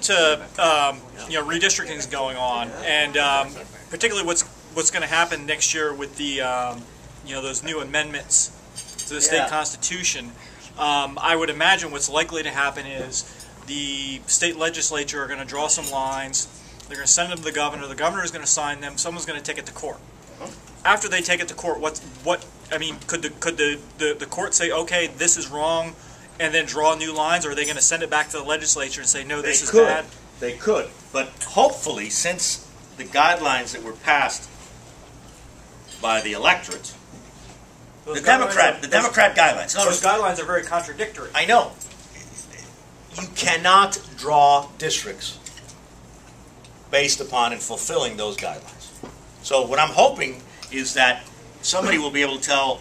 relative to redistricting is going on, and particularly what's going to happen next year with the those new amendments to the state constitution. I would imagine what's likely to happen is the state legislature are going to draw some lines. They're going to send them to the governor. The governor is going to sign them. Someone's going to take it to court. After they take it to court, could the court say, okay, this is wrong, and then draw new lines, or are they going to send it back to the legislature and say, no, this is bad? They could, but hopefully, since the guidelines that were passed by the electorate, the Democrat guidelines. Those guidelines are very contradictory. I know. You cannot draw districts based upon and fulfilling those guidelines. So what I'm hoping is that somebody will be able to tell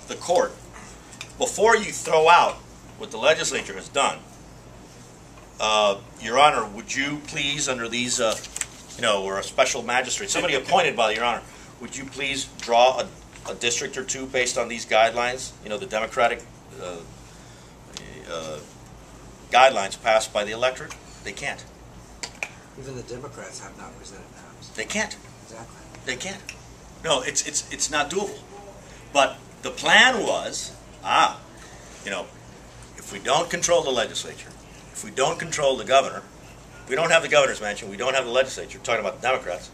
the court, before you throw out what the legislature has done, Your Honor, would you please, under these, or a special magistrate, somebody appointed by Your Honor, would you please draw a district or two based on these guidelines, the Democratic guidelines passed by the electorate? They can't. Even the Democrats have not presented maps. They can't. Exactly. They can't. No, it's not doable. But the plan was, if we don't control the legislature, if we don't control the governor, we don't have the governor's mansion, we don't have the legislature, talking about the Democrats,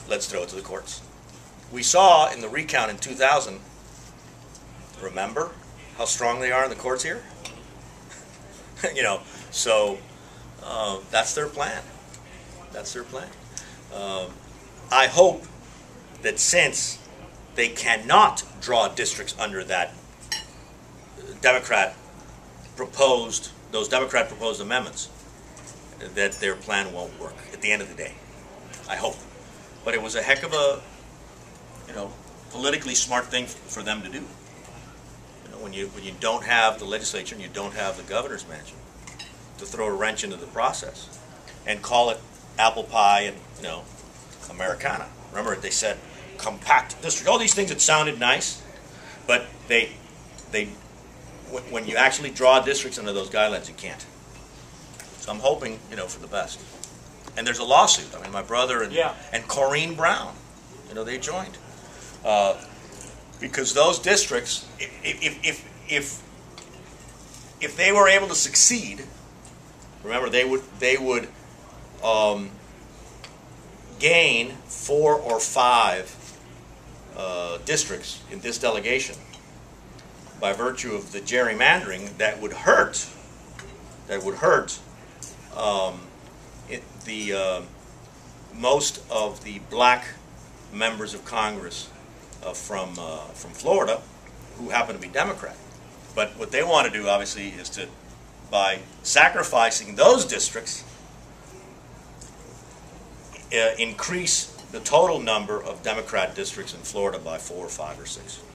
let's throw it to the courts. We saw in the recount in 2000, remember how strong they are in the courts here? So that's their plan. That's their plan. I hope that since they cannot draw districts under that those Democrat proposed amendments, that their plan won't work at the end of the day. I hope. But it was a heck of a, politically smart thing for them to do. When you don't have the legislature and you don't have the governor's mansion, to throw a wrench into the process and call it apple pie and Americana. Remember, they said compact district. All these things that sounded nice, but when you actually draw districts under those guidelines, you can't. So I'm hoping for the best. And there's a lawsuit. I mean, my brother and Corrine Brown, they joined because those districts, if they were able to succeed, remember they would gain 4 or 5 districts in this delegation by virtue of the gerrymandering that would hurt most of the black members of Congress from Florida who happen to be Democrat. But what they want to do, obviously, is to, by sacrificing those districts, increase the total number of Democrat districts in Florida by 4 or 5 or 6.